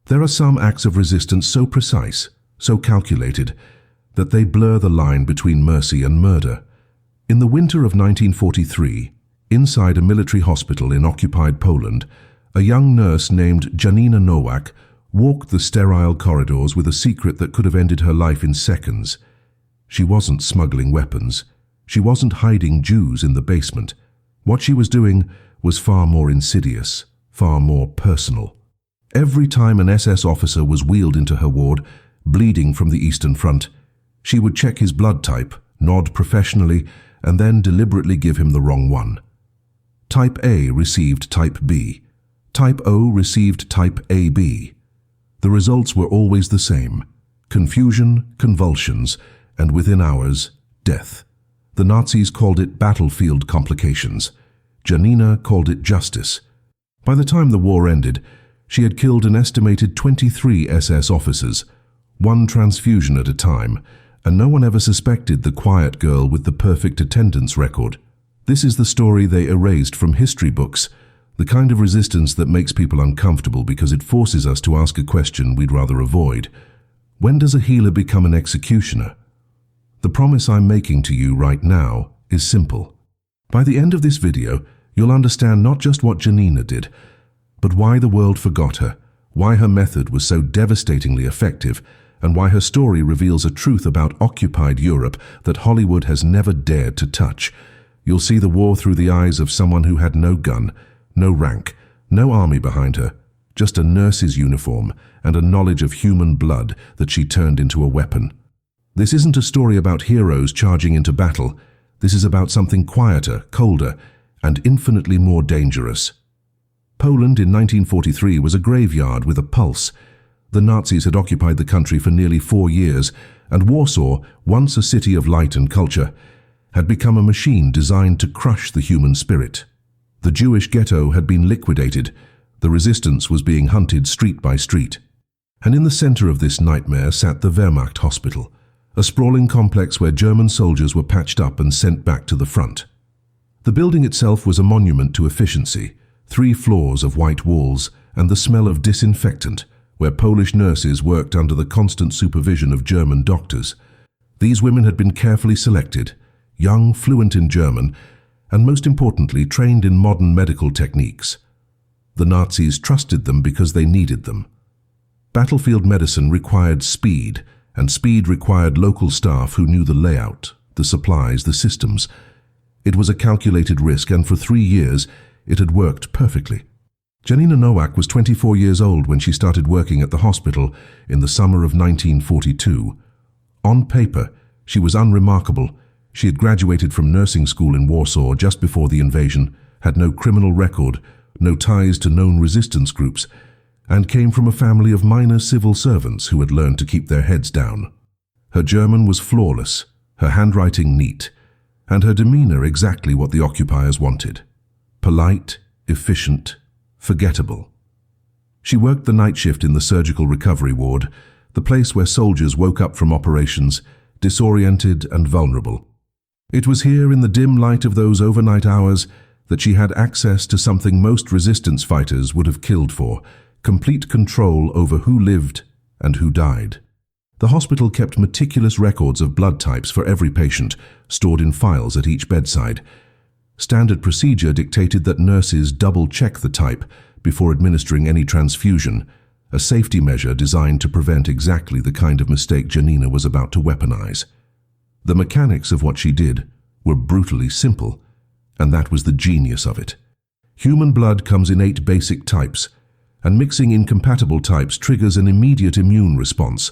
There are some acts of resistance so precise, so calculated, that they blur the line between mercy and murder. In the winter of 1943, inside a military hospital in occupied Poland, a young nurse named Janina Nowak walked the sterile corridors with a secret that could have ended her life in seconds. She wasn't smuggling weapons. She wasn't hiding Jews in the basement. What she was doing was far more insidious, far more personal. Every time an SS officer was wheeled into her ward, bleeding from the Eastern Front, she would check his blood type, nod professionally, and then deliberately give him the wrong one. Type A received Type B. Type O received Type AB. The results were always the same: confusion, convulsions, and within hours, death. The Nazis called it battlefield complications. Janina called it justice. By the time the war ended, she had killed an estimated 23 SS officers, one transfusion at a time, and no one ever suspected the quiet girl with the perfect attendance record. This is the story they erased from history books, the kind of resistance that makes people uncomfortable because it forces us to ask a question we'd rather avoid. When does a healer become an executioner? The promise I'm making to you right now is simple. By the end of this video, you'll understand not just what Janina did, but why the world forgot her, why her method was so devastatingly effective, and why her story reveals a truth about occupied Europe that Hollywood has never dared to touch. You'll see the war through the eyes of someone who had no gun, no rank, no army behind her, just a nurse's uniform and a knowledge of human blood that she turned into a weapon. This isn't a story about heroes charging into battle. This is about something quieter, colder, and infinitely more dangerous. Poland in 1943 was a graveyard with a pulse. The Nazis had occupied the country for nearly 4 years, and Warsaw, once a city of light and culture, had become a machine designed to crush the human spirit. The Jewish ghetto had been liquidated. The resistance was being hunted street by street. And in the center of this nightmare sat the Wehrmacht hospital, a sprawling complex where German soldiers were patched up and sent back to the front. The building itself was a monument to efficiency, 3 floors of white walls and the smell of disinfectant, where Polish nurses worked under the constant supervision of German doctors. These women had been carefully selected, young, fluent in German, and most importantly, trained in modern medical techniques. The Nazis trusted them because they needed them. Battlefield medicine required speed, and speed required local staff who knew the layout, the supplies, the systems. It was a calculated risk, and for 3 years, it had worked perfectly. Janina Nowak was 24 years old when she started working at the hospital in the summer of 1942. On paper, she was unremarkable. She had graduated from nursing school in Warsaw just before the invasion, had no criminal record, no ties to known resistance groups, and came from a family of minor civil servants who had learned to keep their heads down. Her German was flawless, her handwriting neat, and her demeanor exactly what the occupiers wanted. Polite, efficient, forgettable. She worked the night shift in the surgical recovery ward, the place where soldiers woke up from operations, disoriented and vulnerable. It was here in the dim light of those overnight hours that she had access to something most resistance fighters would have killed for: complete control over who lived and who died. The hospital kept meticulous records of blood types for every patient, stored in files at each bedside. Standard procedure dictated that nurses double-check the type before administering any transfusion, a safety measure designed to prevent exactly the kind of mistake Janina was about to weaponize. The mechanics of what she did were brutally simple, and that was the genius of it. Human blood comes in 8 basic types, and mixing incompatible types triggers an immediate immune response.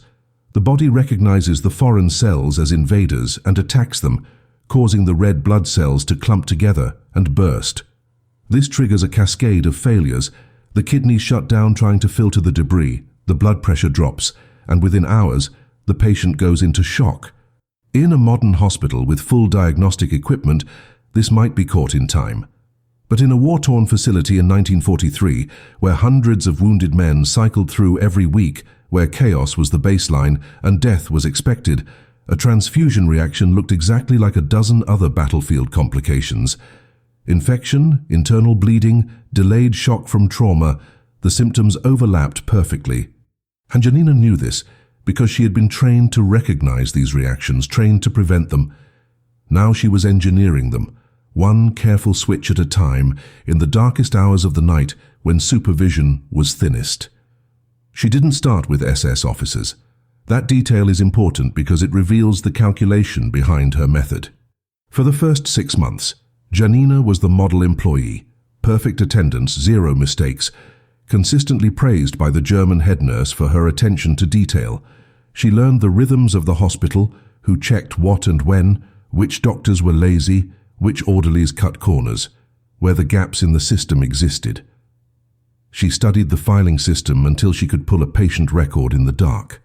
The body recognizes the foreign cells as invaders and attacks them, causing the red blood cells to clump together and burst. This triggers a cascade of failures. The kidneys shut down trying to filter the debris, the blood pressure drops, and within hours, the patient goes into shock. In a modern hospital with full diagnostic equipment, this might be caught in time. But in a war-torn facility in 1943, where hundreds of wounded men cycled through every week, where chaos was the baseline and death was expected, a transfusion reaction looked exactly like a dozen other battlefield complications. Infection, internal bleeding, delayed shock from trauma, the symptoms overlapped perfectly. And Janina knew this because she had been trained to recognize these reactions, trained to prevent them. Now she was engineering them, one careful switch at a time, in the darkest hours of the night when supervision was thinnest. She didn't start with SS officers. That detail is important because it reveals the calculation behind her method. For the first 6 months, Janina was the model employee, perfect attendance, 0 mistakes, consistently praised by the German head nurse for her attention to detail. She learned the rhythms of the hospital, who checked what and when, which doctors were lazy, which orderlies cut corners, where the gaps in the system existed. She studied the filing system until she could pull a patient record in the dark.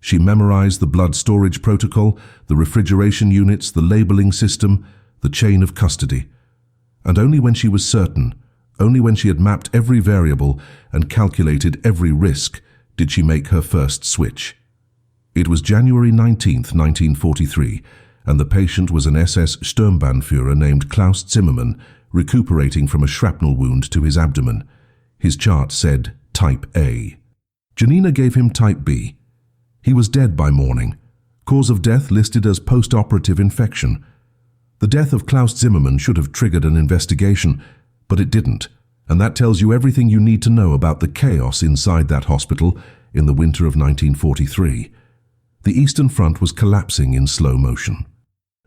She memorized the blood storage protocol, the refrigeration units, the labeling system, the chain of custody. And only when she was certain, only when she had mapped every variable and calculated every risk, did she make her first switch. It was January 19th, 1943, and the patient was an SS Sturmbannführer named Klaus Zimmermann, recuperating from a shrapnel wound to his abdomen. His chart said Type A. Janina gave him Type B. He was dead by morning. Cause of death listed as post-operative infection. The death of Klaus Zimmermann should have triggered an investigation, but it didn't, and that tells you everything you need to know about the chaos inside that hospital in the winter of 1943. The Eastern Front was collapsing in slow motion.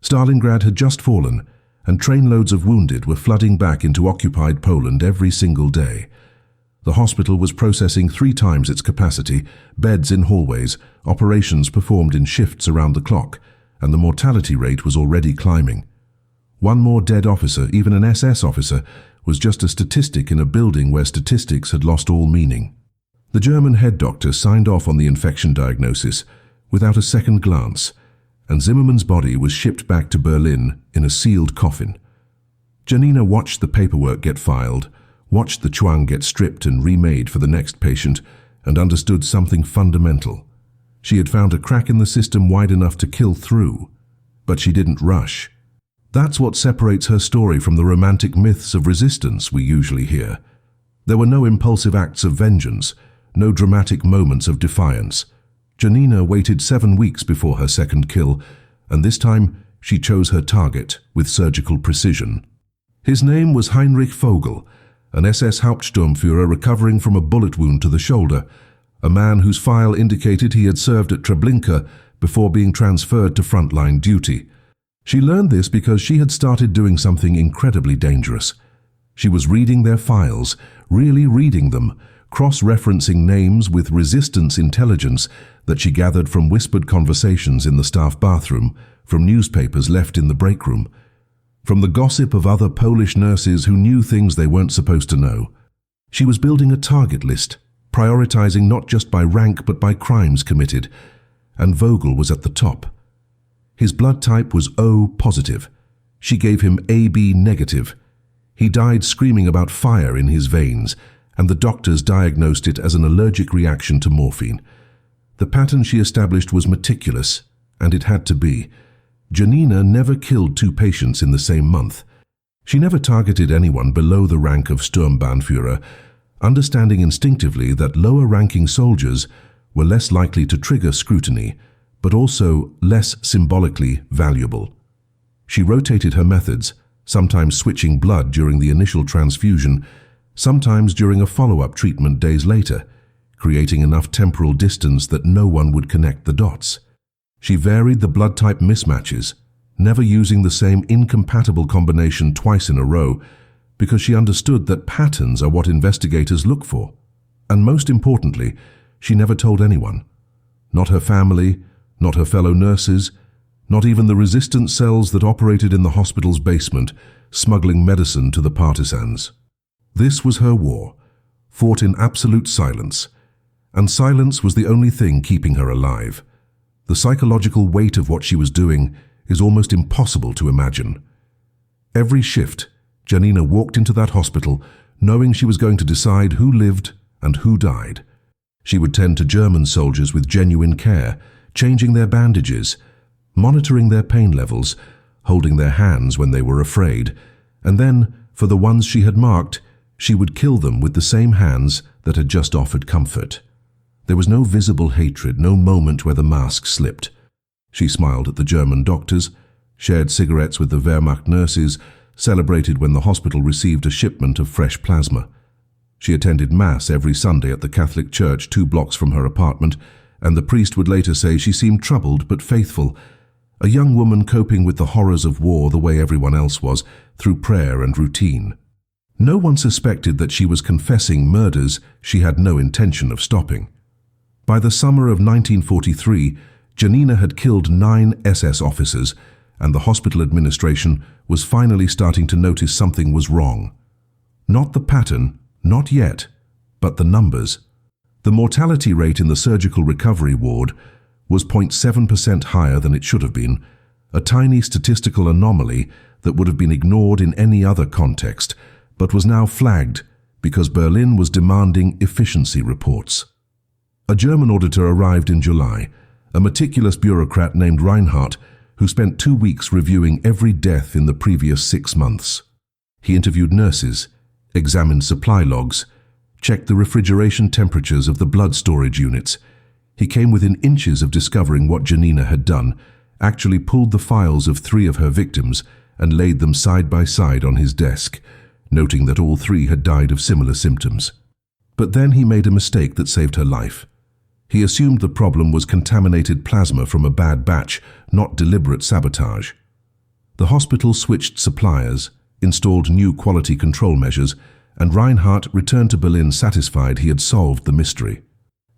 Stalingrad had just fallen, and trainloads of wounded were flooding back into occupied Poland every single day. The hospital was processing 3 times its capacity, beds in hallways, operations performed in shifts around the clock, and the mortality rate was already climbing. One more dead officer, even an SS officer, was just a statistic in a building where statistics had lost all meaning. The German head doctor signed off on the infection diagnosis without a second glance, and Zimmermann's body was shipped back to Berlin in a sealed coffin. Janina watched the paperwork get filed, watched the chuang get stripped and remade for the next patient, and understood something fundamental. She had found a crack in the system wide enough to kill through, but she didn't rush. That's what separates her story from the romantic myths of resistance we usually hear. There were no impulsive acts of vengeance, no dramatic moments of defiance. Janina waited 7 weeks before her second kill, and this time she chose her target with surgical precision. His name was Heinrich Vogel, an SS Hauptsturmführer recovering from a bullet wound to the shoulder, a man whose file indicated he had served at Treblinka before being transferred to frontline duty. She learned this because she had started doing something incredibly dangerous. She was reading their files, really reading them, cross-referencing names with resistance intelligence that she gathered from whispered conversations in the staff bathroom, from newspapers left in the break room, from the gossip of other Polish nurses who knew things they weren't supposed to know. She was building a target list, prioritizing not just by rank but by crimes committed, and Vogel was at the top. His blood type was O positive. She gave him AB negative. He died screaming about fire in his veins, and the doctors diagnosed it as an allergic reaction to morphine. The pattern she established was meticulous, and it had to be. Janina never killed 2 patients in the same month. She never targeted anyone below the rank of Sturmbannführer, understanding instinctively that lower-ranking soldiers were less likely to trigger scrutiny, but also less symbolically valuable. She rotated her methods, sometimes switching blood during the initial transfusion, sometimes during a follow-up treatment days later, creating enough temporal distance that no one would connect the dots. She varied the blood type mismatches, never using the same incompatible combination twice in a row, because she understood that patterns are what investigators look for. And most importantly, she never told anyone. Not her family, not her fellow nurses, not even the resistance cells that operated in the hospital's basement, smuggling medicine to the partisans. This was her war, fought in absolute silence, and silence was the only thing keeping her alive. The psychological weight of what she was doing is almost impossible to imagine. Every shift, Janina walked into that hospital knowing she was going to decide who lived and who died. She would tend to German soldiers with genuine care, changing their bandages, monitoring their pain levels, holding their hands when they were afraid, and then, for the ones she had marked, she would kill them with the same hands that had just offered comfort. There was no visible hatred, no moment where the mask slipped. She smiled at the German doctors, shared cigarettes with the Wehrmacht nurses, celebrated when the hospital received a shipment of fresh plasma. She attended Mass every Sunday at the Catholic church 2 blocks from her apartment, and the priest would later say she seemed troubled but faithful, a young woman coping with the horrors of war the way everyone else was, through prayer and routine. No one suspected that she was confessing murders she had no intention of stopping. By the summer of 1943, Janina had killed 9 SS officers, and the hospital administration was finally starting to notice something was wrong. Not the pattern, not yet, but the numbers. The mortality rate in the surgical recovery ward was 0.7% higher than it should have been, a tiny statistical anomaly that would have been ignored in any other context, but was now flagged because Berlin was demanding efficiency reports. A German auditor arrived in July, a meticulous bureaucrat named Reinhardt, who spent 2 weeks reviewing every death in the previous 6 months. He interviewed nurses, examined supply logs, checked the refrigeration temperatures of the blood storage units. He came within inches of discovering what Janina had done, actually pulled the files of 3 of her victims and laid them side by side on his desk, noting that all 3 had died of similar symptoms. But then he made a mistake that saved her life. He assumed the problem was contaminated plasma from a bad batch, not deliberate sabotage. The hospital switched suppliers, installed new quality control measures, and Reinhardt returned to Berlin satisfied he had solved the mystery.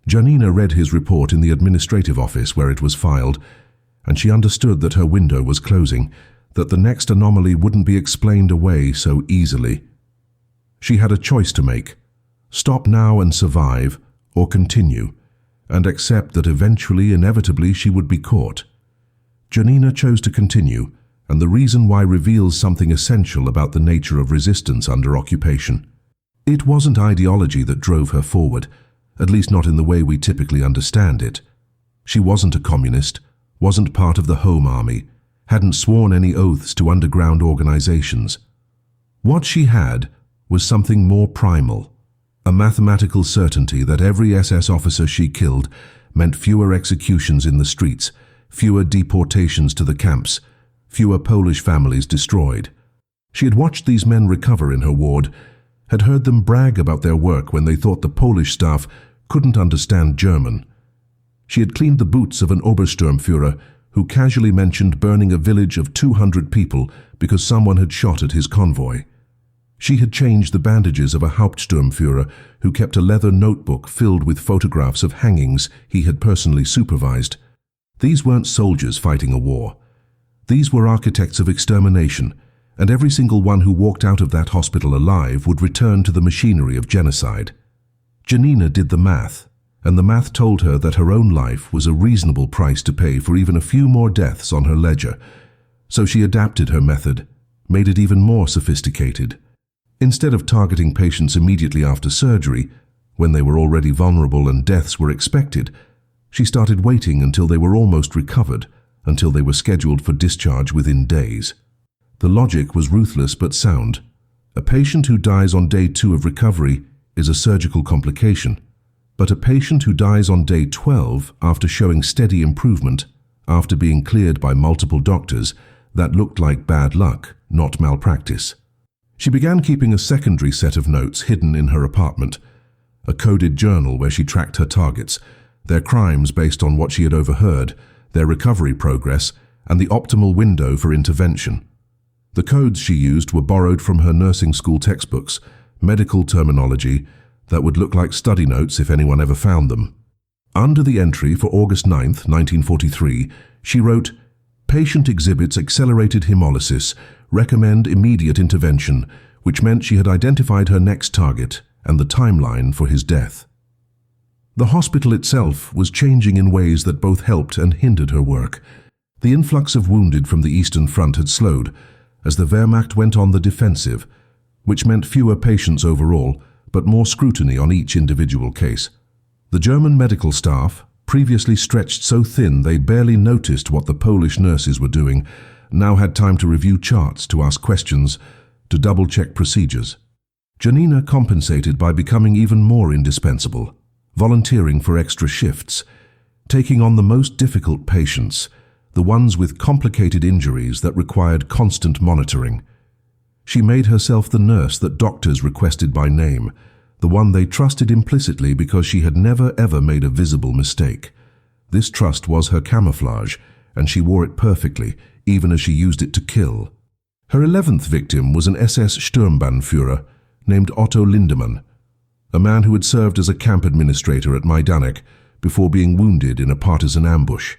Janina read his report in the administrative office where it was filed, and she understood that her window was closing, that the next anomaly wouldn't be explained away so easily. She had a choice to make: stop now and survive, or continue, and accept that eventually, inevitably, she would be caught. Janina chose to continue, and the reason why reveals something essential about the nature of resistance under occupation. It wasn't ideology that drove her forward, at least not in the way we typically understand it. She wasn't a communist, wasn't part of the Home Army, hadn't sworn any oaths to underground organizations. What she had was something more primal, a mathematical certainty that every SS officer she killed meant fewer executions in the streets, fewer deportations to the camps, fewer Polish families destroyed. She had watched these men recover in her ward, had heard them brag about their work when they thought the Polish staff couldn't understand German. She had cleaned the boots of an Obersturmführer who casually mentioned burning a village of 200 people because someone had shot at his convoy. She had changed the bandages of a Hauptsturmführer who kept a leather notebook filled with photographs of hangings he had personally supervised. These weren't soldiers fighting a war. These were architects of extermination, and every single one who walked out of that hospital alive would return to the machinery of genocide. Janina did the math, and the math told her that her own life was a reasonable price to pay for even a few more deaths on her ledger. So she adapted her method, made it even more sophisticated. Instead of targeting patients immediately after surgery, when they were already vulnerable and deaths were expected, she started waiting until they were almost recovered, until they were scheduled for discharge within days. The logic was ruthless but sound. A patient who dies on day 2 of recovery is a surgical complication, but a patient who dies on day 12 after showing steady improvement, after being cleared by multiple doctors, that looked like bad luck, not malpractice. She began keeping a secondary set of notes hidden in her apartment, a coded journal where she tracked her targets, their crimes based on what she had overheard, their recovery progress, and the optimal window for intervention. The codes she used were borrowed from her nursing school textbooks, medical terminology that would look like study notes if anyone ever found them. Under the entry for August 9, 1943, she wrote, "Patient exhibits accelerated hemolysis, recommend immediate intervention," which meant she had identified her next target and the timeline for his death. The hospital itself was changing in ways that both helped and hindered her work. The influx of wounded from the Eastern Front had slowed as the Wehrmacht went on the defensive, which meant fewer patients overall, but more scrutiny on each individual case. The German medical staff, previously stretched so thin they barely noticed what the Polish nurses were doing, now had time to review charts, to ask questions, to double-check procedures. Janina compensated by becoming even more indispensable, volunteering for extra shifts, taking on the most difficult patients, the ones with complicated injuries that required constant monitoring. She made herself the nurse that doctors requested by name, the one they trusted implicitly because she had never ever made a visible mistake. This trust was her camouflage, and she wore it perfectly, even as she used it to kill. Her 11th victim was an SS Sturmbannführer named Otto Lindemann, a man who had served as a camp administrator at Majdanek before being wounded in a partisan ambush.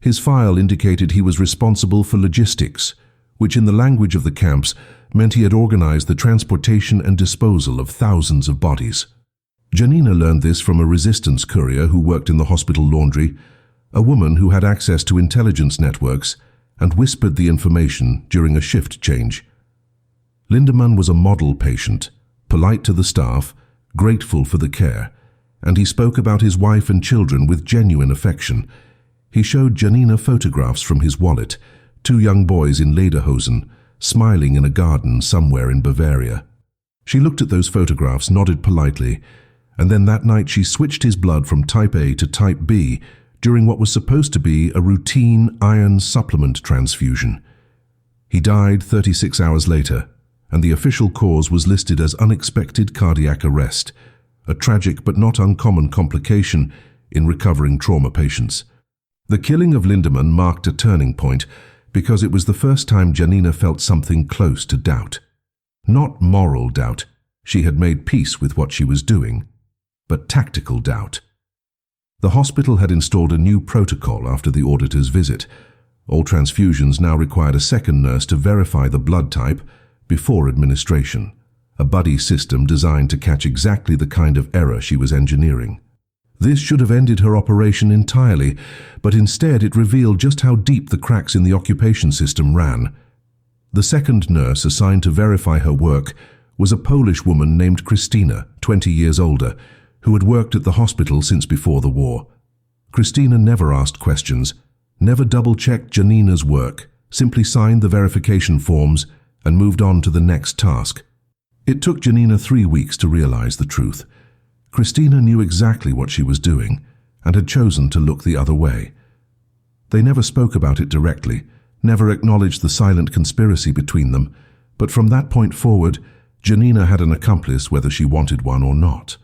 His file indicated he was responsible for logistics, which in the language of the camps meant he had organized the transportation and disposal of thousands of bodies. Janina learned this from a resistance courier who worked in the hospital laundry, a woman who had access to intelligence networks and whispered the information during a shift change. Lindemann was a model patient, polite to the staff, grateful for the care, and he spoke about his wife and children with genuine affection. He showed Janina photographs from his wallet, 2 young boys in lederhosen, smiling in a garden somewhere in Bavaria. She looked at those photographs, nodded politely, and then that night she switched his blood from type A to type B during what was supposed to be a routine iron supplement transfusion. He died 36 hours later, and the official cause was listed as unexpected cardiac arrest, a tragic but not uncommon complication in recovering trauma patients. The killing of Lindemann marked a turning point because it was the first time Janina felt something close to doubt. Not moral doubt, she had made peace with what she was doing, but tactical doubt. The hospital had installed a new protocol after the auditor's visit. All transfusions now required a second nurse to verify the blood type before administration, a buddy system designed to catch exactly the kind of error she was engineering. This should have ended her operation entirely, but instead it revealed just how deep the cracks in the occupation system ran. The second nurse assigned to verify her work was a Polish woman named Christina, 20 years older, who had worked at the hospital since before the war. Christina never asked questions, never double-checked Janina's work, simply signed the verification forms and moved on to the next task. It took Janina 3 weeks to realize the truth. Christina knew exactly what she was doing and had chosen to look the other way. They never spoke about it directly, never acknowledged the silent conspiracy between them, but from that point forward, Janina had an accomplice whether she wanted one or not.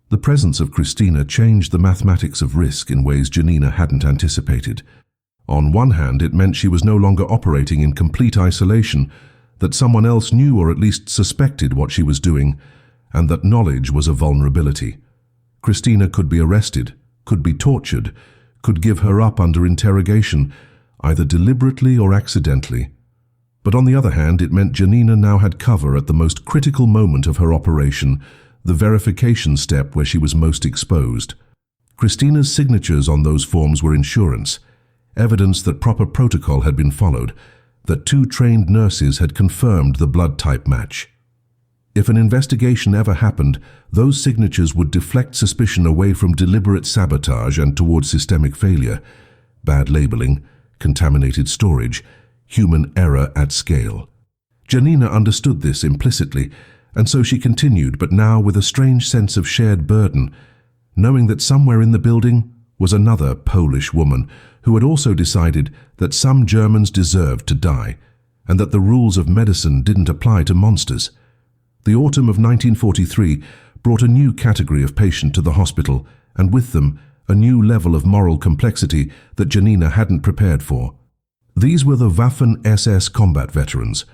The presence of Christina changed the mathematics of risk in ways Janina hadn't anticipated. On one hand, it meant she was no longer operating in complete isolation, that someone else knew or at least suspected what she was doing, and that knowledge was a vulnerability. Christina could be arrested, could be tortured, could give her up under interrogation, either deliberately or accidentally. But on the other hand, it meant Janina now had cover at the most critical moment of her operation, the verification step where she was most exposed. Christina's signatures on those forms were insurance, evidence that proper protocol had been followed, that 2 trained nurses had confirmed the blood type match. If an investigation ever happened, those signatures would deflect suspicion away from deliberate sabotage and towards systemic failure, bad labeling, contaminated storage, human error at scale. Janina understood this implicitly, and so she continued, but now with a strange sense of shared burden, knowing that somewhere in the building was another Polish woman who had also decided that some Germans deserved to die, and that the rules of medicine didn't apply to monsters. The autumn of 1943 brought a new category of patient to the hospital, and with them, a new level of moral complexity that Janina hadn't prepared for. These were the Waffen-SS combat veterans,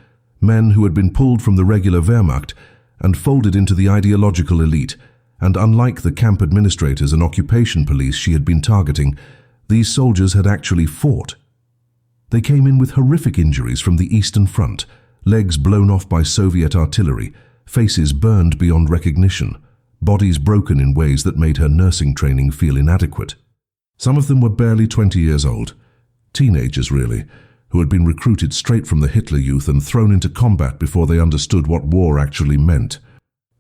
men who had been pulled from the regular Wehrmacht and folded into the ideological elite, and unlike the camp administrators and occupation police she had been targeting, these soldiers had actually fought. They came in with horrific injuries from the Eastern Front, legs blown off by Soviet artillery, faces burned beyond recognition, bodies broken in ways that made her nursing training feel inadequate. Some of them were barely 20 years old, teenagers really, who had been recruited straight from the Hitler Youth and thrown into combat before they understood what war actually meant.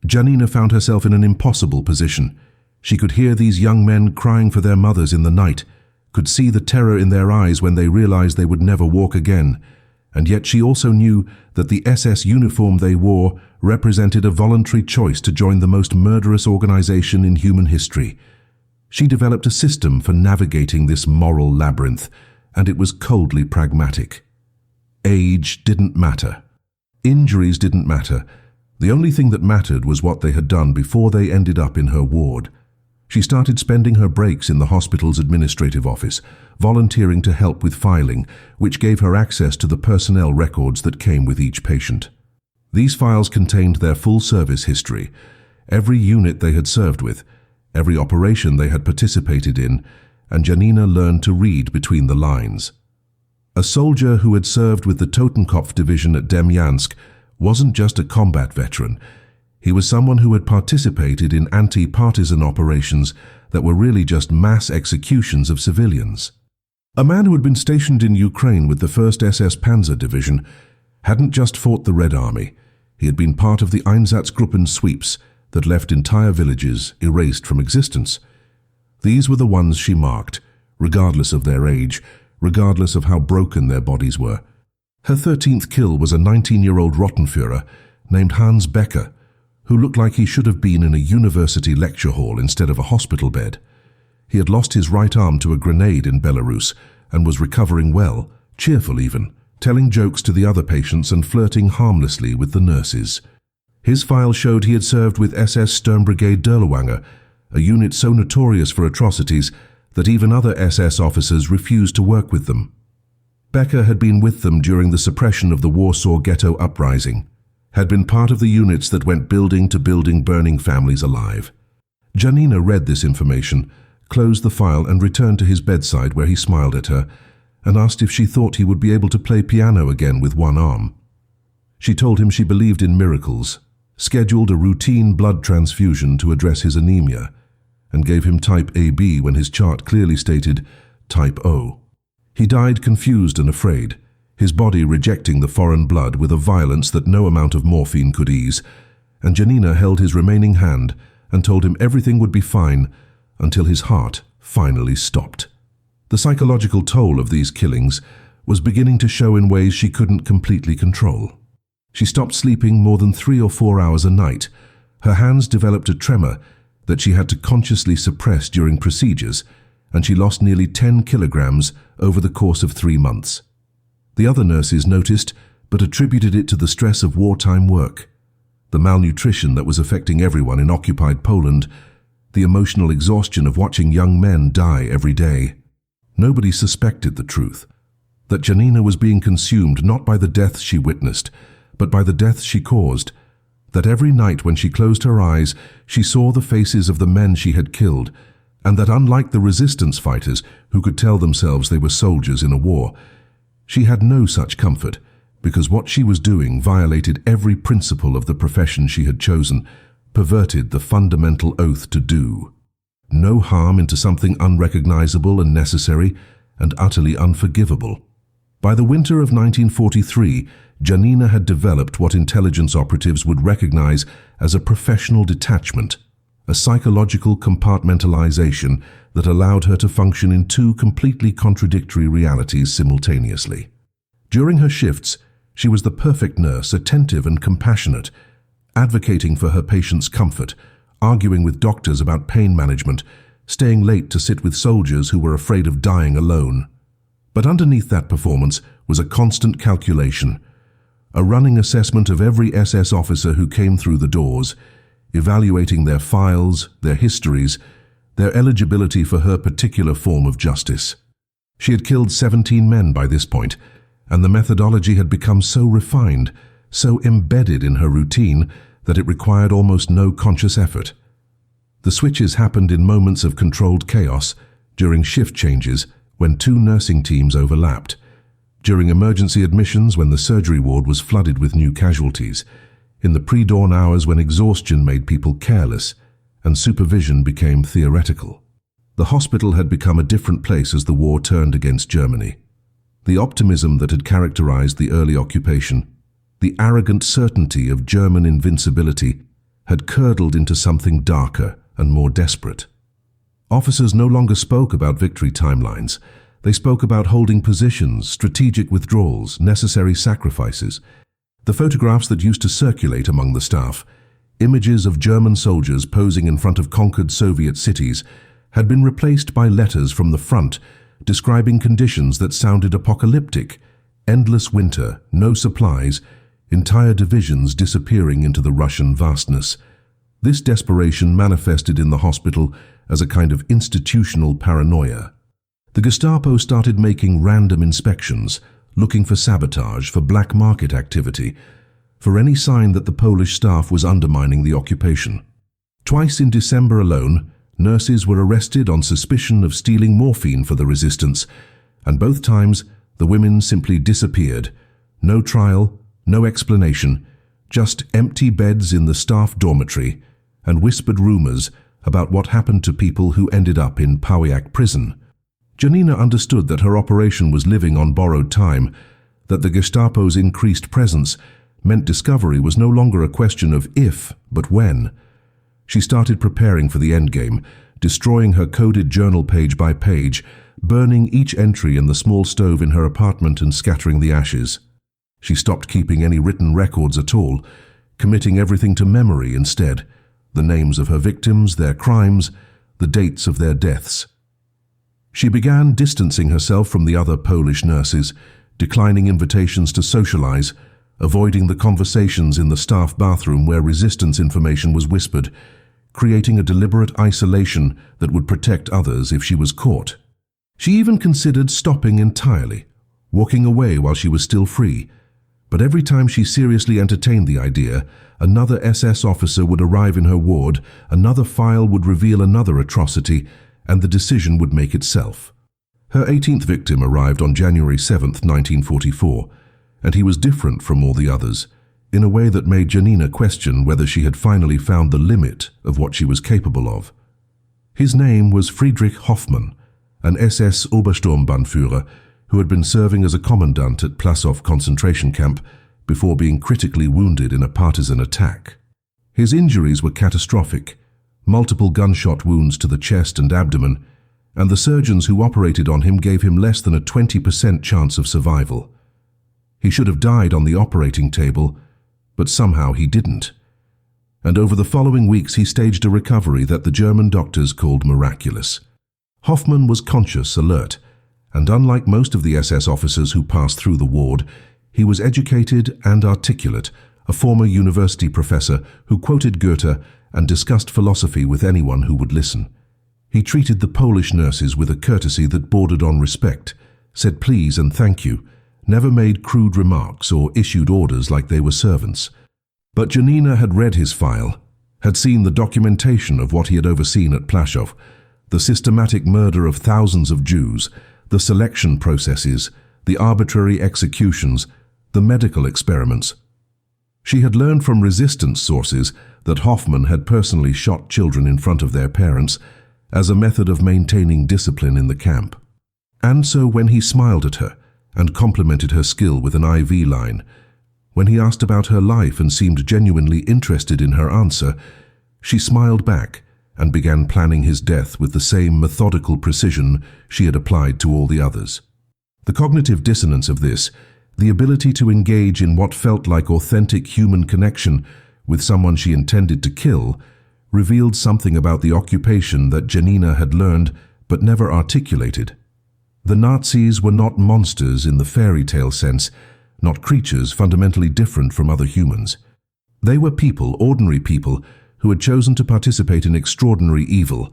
Janina found herself in an impossible position. She could hear these young men crying for their mothers in the night, could see the terror in their eyes when they realized they would never walk again, And yet she also knew that the SS uniform they wore represented a voluntary choice to join the most murderous organization in human history. She developed a system for navigating this moral labyrinth, and it was coldly pragmatic. Age didn't matter. Injuries didn't matter. The only thing that mattered was what they had done before they ended up in her ward. She started spending her breaks in the hospital's administrative office, volunteering to help with filing, which gave her access to the personnel records that came with each patient. These files contained their full service history, every unit they had served with, every operation they had participated in, and Janina learned to read between the lines. A soldier who had served with the Totenkopf division at Demyansk wasn't just a combat veteran. He was someone who had participated in anti-partisan operations that were really just mass executions of civilians. A man who had been stationed in Ukraine with the 1st SS Panzer Division hadn't just fought the Red Army. He had been part of the Einsatzgruppen sweeps that left entire villages erased from existence. These were the ones she marked, regardless of their age, regardless of how broken their bodies were. Her 13th kill was a 19-year-old Rottenführer named Hans Becker, who looked like he should have been in a university lecture hall instead of a hospital bed. He had lost his right arm to a grenade in Belarus and was recovering well, cheerful even, telling jokes to the other patients and flirting harmlessly with the nurses. His file showed he had served with SS Sturmbrigade Dirlewanger, a unit so notorious for atrocities that even other SS officers refused to work with them. Becker had been with them during the suppression of the Warsaw Ghetto uprising, had been part of the units that went building to building burning families alive. Janina read this information, closed the file and returned to his bedside where he smiled at her and asked if she thought he would be able to play piano again with one arm. She told him she believed in miracles, scheduled a routine blood transfusion to address his anemia, and gave him type AB when his chart clearly stated type O. He died confused and afraid, his body rejecting the foreign blood with a violence that no amount of morphine could ease, and Janina held his remaining hand and told him everything would be fine until his heart finally stopped. The psychological toll of these killings was beginning to show in ways she couldn't completely control. She stopped sleeping more than 3 or 4 hours a night. Her hands developed a tremor that she had to consciously suppress during procedures, and she lost nearly 10 kilograms over the course of 3 months. The other nurses noticed, but attributed it to the stress of wartime work, the malnutrition that was affecting everyone in occupied Poland, the emotional exhaustion of watching young men die every day. Nobody suspected the truth, that Janina was being consumed not by the deaths she witnessed, but by the deaths she caused, that every night when she closed her eyes, she saw the faces of the men she had killed, and that unlike the resistance fighters who could tell themselves they were soldiers in a war, she had no such comfort, because what she was doing violated every principle of the profession she had chosen, perverted the fundamental oath to do no harm into something unrecognizable and necessary and utterly unforgivable. By the winter of 1943, Janina had developed what intelligence operatives would recognize as a professional detachment, a psychological compartmentalization that allowed her to function in 2 completely contradictory realities simultaneously. During her shifts, she was the perfect nurse, attentive and compassionate, advocating for her patients' comfort, arguing with doctors about pain management, staying late to sit with soldiers who were afraid of dying alone. But underneath that performance was a constant calculation, a running assessment of every SS officer who came through the doors, evaluating their files, their histories, their eligibility for her particular form of justice. She had killed 17 men by this point, and the methodology had become so refined, so embedded in her routine, that it required almost no conscious effort. The switches happened in moments of controlled chaos, during shift changes, when 2 nursing teams overlapped, during emergency admissions when the surgery ward was flooded with new casualties, in the pre-dawn hours when exhaustion made people careless and supervision became theoretical. The hospital had become a different place as the war turned against Germany. The optimism that had characterized the early occupation, the arrogant certainty of German invincibility, had curdled into something darker and more desperate. Officers no longer spoke about victory timelines. They spoke about holding positions, strategic withdrawals, necessary sacrifices. The photographs that used to circulate among the staff, images of German soldiers posing in front of conquered Soviet cities, had been replaced by letters from the front describing conditions that sounded apocalyptic: endless winter, no supplies, entire divisions disappearing into the Russian vastness. This desperation manifested in the hospital as a kind of institutional paranoia. The Gestapo started making random inspections, looking for sabotage, for black market activity, for any sign that the Polish staff was undermining the occupation. Twice in December alone, nurses were arrested on suspicion of stealing morphine for the resistance, and both times the women simply disappeared. No trial, no explanation, just empty beds in the staff dormitory and whispered rumors about what happened to people who ended up in Pawiak prison. Janina understood that her operation was living on borrowed time, that the Gestapo's increased presence meant discovery was no longer a question of if, but when. She started preparing for the endgame, destroying her coded journal page by page, burning each entry in the small stove in her apartment and scattering the ashes. She stopped keeping any written records at all, committing everything to memory instead: the names of her victims, their crimes, the dates of their deaths. She began distancing herself from the other Polish nurses, declining invitations to socialize, avoiding the conversations in the staff bathroom where resistance information was whispered, creating a deliberate isolation that would protect others if she was caught. She even considered stopping entirely, walking away while she was still free. But every time she seriously entertained the idea, another SS officer would arrive in her ward, another file would reveal another atrocity, and the decision would make itself. Her 18th victim arrived on January 7, 1944, and he was different from all the others, in a way that made Janina question whether she had finally found the limit of what she was capable of. His name was Friedrich Hoffmann, an SS Obersturmbannführer who had been serving as a commandant at Plaszow concentration camp before being critically wounded in a partisan attack. His injuries were catastrophic: multiple gunshot wounds to the chest and abdomen, and the surgeons who operated on him gave him less than a 20% chance of survival. He should have died on the operating table, but somehow he didn't. And over the following weeks he staged a recovery that the German doctors called miraculous. Hoffmann was conscious, alert, and unlike most of the SS officers who passed through the ward, he was educated and articulate, a former university professor who quoted Goethe and discussed philosophy with anyone who would listen. He treated the Polish nurses with a courtesy that bordered on respect, said please and thank you, never made crude remarks or issued orders like they were servants. But Janina had read his file, had seen the documentation of what he had overseen at Plaszow, the systematic murder of thousands of Jews, the selection processes, the arbitrary executions, the medical experiments. She had learned from resistance sources that Hoffmann had personally shot children in front of their parents as a method of maintaining discipline in the camp. And so when he smiled at her and complimented her skill with an IV line, when he asked about her life and seemed genuinely interested in her answer, she smiled back and began planning his death with the same methodical precision she had applied to all the others. The cognitive dissonance of this, the ability to engage in what felt like authentic human connection with someone she intended to kill, revealed something about the occupation that Janina had learned but never articulated. The Nazis were not monsters in the fairy tale sense, not creatures fundamentally different from other humans. They were people, ordinary people, who had chosen to participate in extraordinary evil,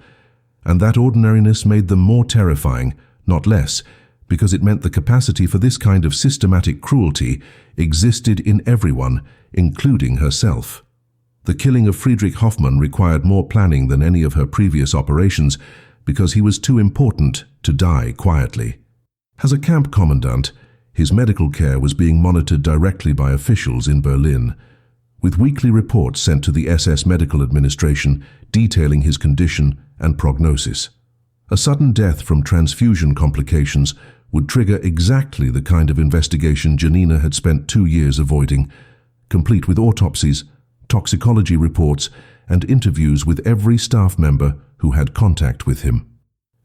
and that ordinariness made them more terrifying, not less, because it meant the capacity for this kind of systematic cruelty existed in everyone, including herself. The killing of Friedrich Hoffmann required more planning than any of her previous operations because he was too important to die quietly. As a camp commandant, his medical care was being monitored directly by officials in Berlin, with weekly reports sent to the SS Medical Administration detailing his condition and prognosis. A sudden death from transfusion complications would trigger exactly the kind of investigation Janina had spent 2 years avoiding, complete with autopsies, toxicology reports, and interviews with every staff member who had contact with him.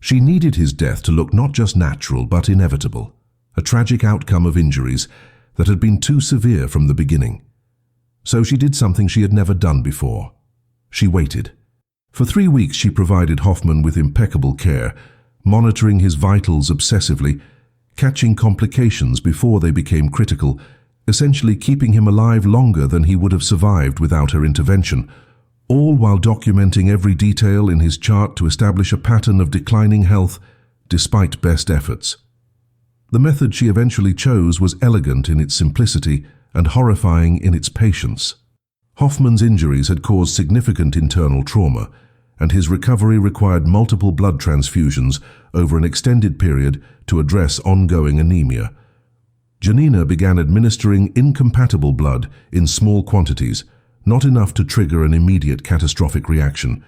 She needed his death to look not just natural but inevitable, a tragic outcome of injuries that had been too severe from the beginning. So she did something she had never done before. She waited. For 3 weeks she provided Hoffman with impeccable care, monitoring his vitals obsessively, catching complications before they became critical, essentially keeping him alive longer than he would have survived without her intervention, all while documenting every detail in his chart to establish a pattern of declining health despite best efforts. The method she eventually chose was elegant in its simplicity and horrifying in its patience. Hoffman's injuries had caused significant internal trauma, and his recovery required multiple blood transfusions over an extended period to address ongoing anemia. Janina began administering incompatible blood in small quantities, not enough to trigger an immediate catastrophic reaction,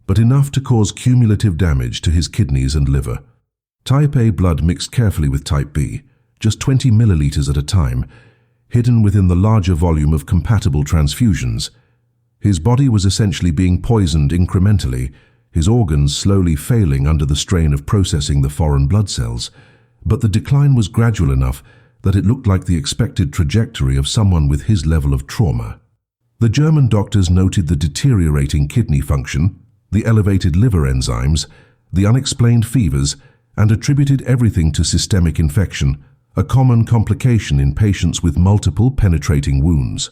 but enough to cause cumulative damage to his kidneys and liver. Type A blood mixed carefully with Type B, just 20 milliliters at a time, hidden within the larger volume of compatible transfusions. His body was essentially being poisoned incrementally, his organs slowly failing under the strain of processing the foreign blood cells, but the decline was gradual enough that it looked like the expected trajectory of someone with his level of trauma. The German doctors noted the deteriorating kidney function, the elevated liver enzymes, the unexplained fevers, and attributed everything to systemic infection, a common complication in patients with multiple penetrating wounds.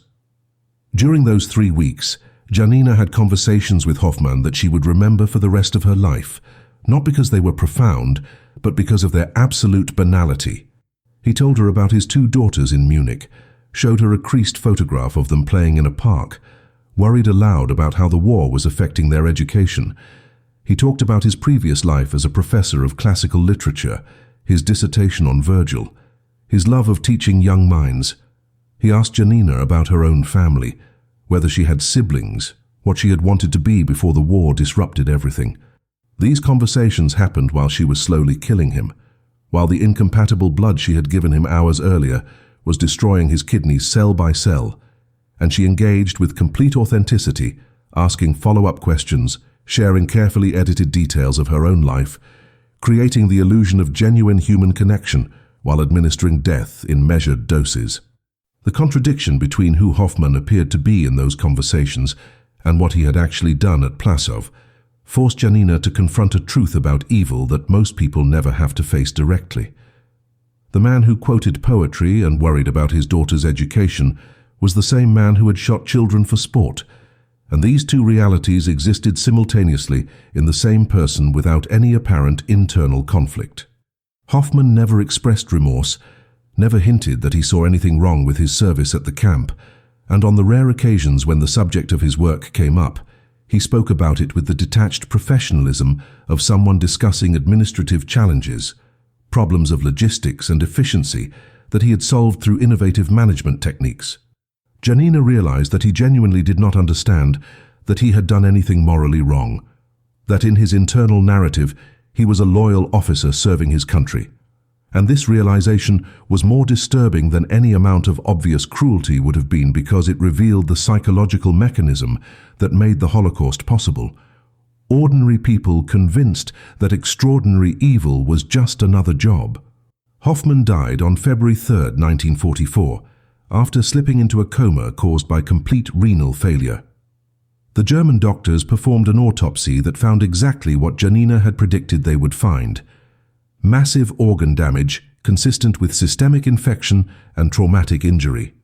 During those 3 weeks, Janina had conversations with Hoffman that she would remember for the rest of her life, not because they were profound, but because of their absolute banality. He told her about his 2 daughters in Munich, showed her a creased photograph of them playing in a park, worried aloud about how the war was affecting their education. He talked about his previous life as a professor of classical literature, his dissertation on Virgil, his love of teaching young minds. He asked Janina about her own family, whether she had siblings, what she had wanted to be before the war disrupted everything. These conversations happened while she was slowly killing him, while the incompatible blood she had given him hours earlier was destroying his kidneys cell by cell, and she engaged with complete authenticity, asking follow-up questions, sharing carefully edited details of her own life, creating the illusion of genuine human connection while administering death in measured doses. The contradiction between who Hoffman appeared to be in those conversations and what he had actually done at Plasov forced Janina to confront a truth about evil that most people never have to face directly. The man who quoted poetry and worried about his daughter's education was the same man who had shot children for sport, and these 2 realities existed simultaneously in the same person without any apparent internal conflict. Hoffman never expressed remorse, never hinted that he saw anything wrong with his service at the camp, and on the rare occasions when the subject of his work came up, he spoke about it with the detached professionalism of someone discussing administrative challenges, problems of logistics and efficiency that he had solved through innovative management techniques. Janina realized that he genuinely did not understand that he had done anything morally wrong, that in his internal narrative he was a loyal officer serving his country. And this realization was more disturbing than any amount of obvious cruelty would have been because it revealed the psychological mechanism that made the Holocaust possible. Ordinary people convinced that extraordinary evil was just another job. Hoffman died on February 3, 1944, after slipping into a coma caused by complete renal failure. The German doctors performed an autopsy that found exactly what Janina had predicted they would find: massive organ damage consistent with systemic infection and traumatic injury.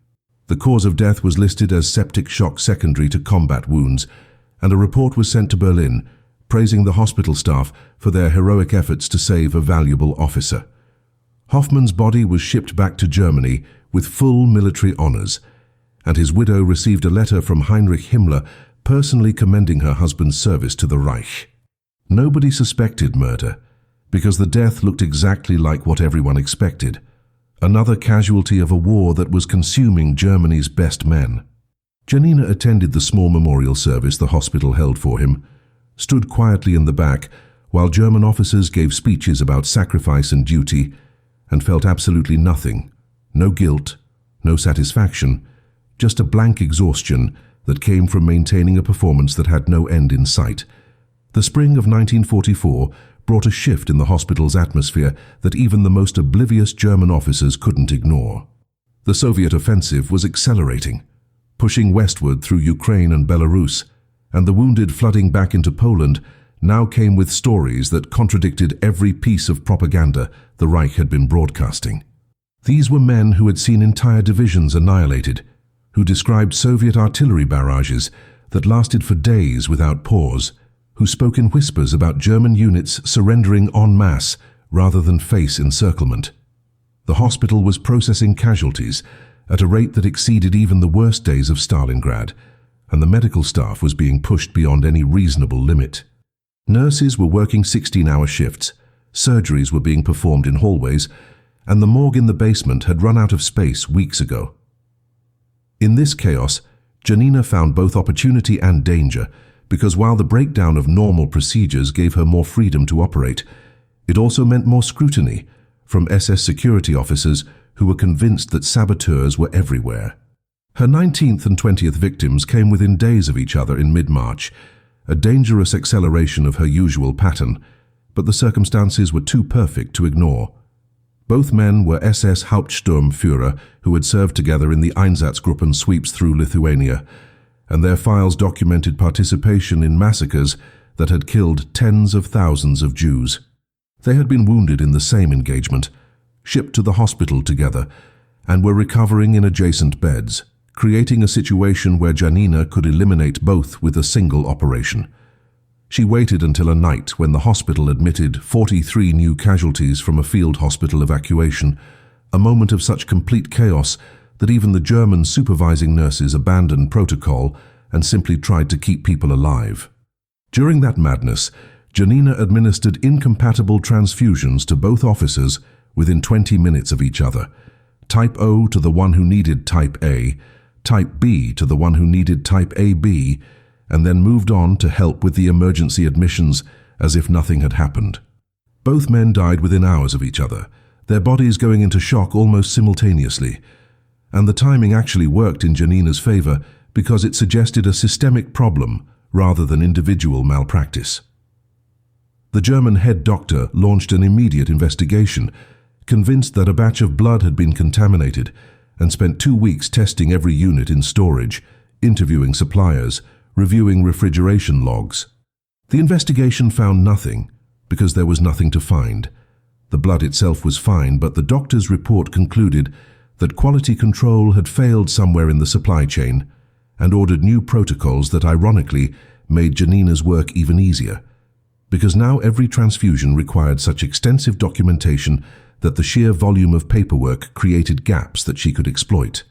The cause of death was listed as septic shock secondary to combat wounds, and a report was sent to Berlin, praising the hospital staff for their heroic efforts to save a valuable officer. Hoffman's body was shipped back to Germany with full military honors, and his widow received a letter from Heinrich Himmler personally commending her husband's service to the Reich. Nobody suspected murder, because the death looked exactly like what everyone expected: another casualty of a war that was consuming Germany's best men. Janina attended the small memorial service the hospital held for him, stood quietly in the back while German officers gave speeches about sacrifice and duty, and felt absolutely nothing: no guilt, no satisfaction, just a blank exhaustion that came from maintaining a performance that had no end in sight. The spring of 1944 brought a shift in the hospital's atmosphere that even the most oblivious German officers couldn't ignore. The Soviet offensive was accelerating, pushing westward through Ukraine and Belarus, and the wounded flooding back into Poland now came with stories that contradicted every piece of propaganda the Reich had been broadcasting. These were men who had seen entire divisions annihilated, who described Soviet artillery barrages that lasted for days without pause, who spoke in whispers about German units surrendering en masse rather than face encirclement. The hospital was processing casualties at a rate that exceeded even the worst days of Stalingrad, and the medical staff was being pushed beyond any reasonable limit. Nurses were working 16-hour shifts, surgeries were being performed in hallways, and the morgue in the basement had run out of space weeks ago. In this chaos, Janina found both opportunity and danger, because while the breakdown of normal procedures gave her more freedom to operate, it also meant more scrutiny from SS security officers who were convinced that saboteurs were everywhere. Her 19th and 20th victims came within days of each other in mid-March, a dangerous acceleration of her usual pattern, but the circumstances were too perfect to ignore. Both men were SS Hauptsturmführer who had served together in the Einsatzgruppen sweeps through Lithuania, and their files documented participation in massacres that had killed tens of thousands of Jews. They had been wounded in the same engagement, shipped to the hospital together, and were recovering in adjacent beds, creating a situation where Janina could eliminate both with a single operation. She waited until a night when the hospital admitted 43 new casualties from a field hospital evacuation, a moment of such complete chaos that even the German supervising nurses abandoned protocol and simply tried to keep people alive. During that madness, Janina administered incompatible transfusions to both officers within 20 minutes of each other, Type O to the one who needed Type A, Type B to the one who needed Type AB, and then moved on to help with the emergency admissions as if nothing had happened. Both men died within hours of each other, their bodies going into shock almost simultaneously, and the timing actually worked in Janina's favor because it suggested a systemic problem rather than individual malpractice. The German head doctor launched an immediate investigation, convinced that a batch of blood had been contaminated, and spent 2 weeks testing every unit in storage, interviewing suppliers, reviewing refrigeration logs. The investigation found nothing, because there was nothing to find. The blood itself was fine, but the doctor's report concluded that quality control had failed somewhere in the supply chain, and ordered new protocols that ironically made Janina's work even easier, because now every transfusion required such extensive documentation that the sheer volume of paperwork created gaps that she could exploit.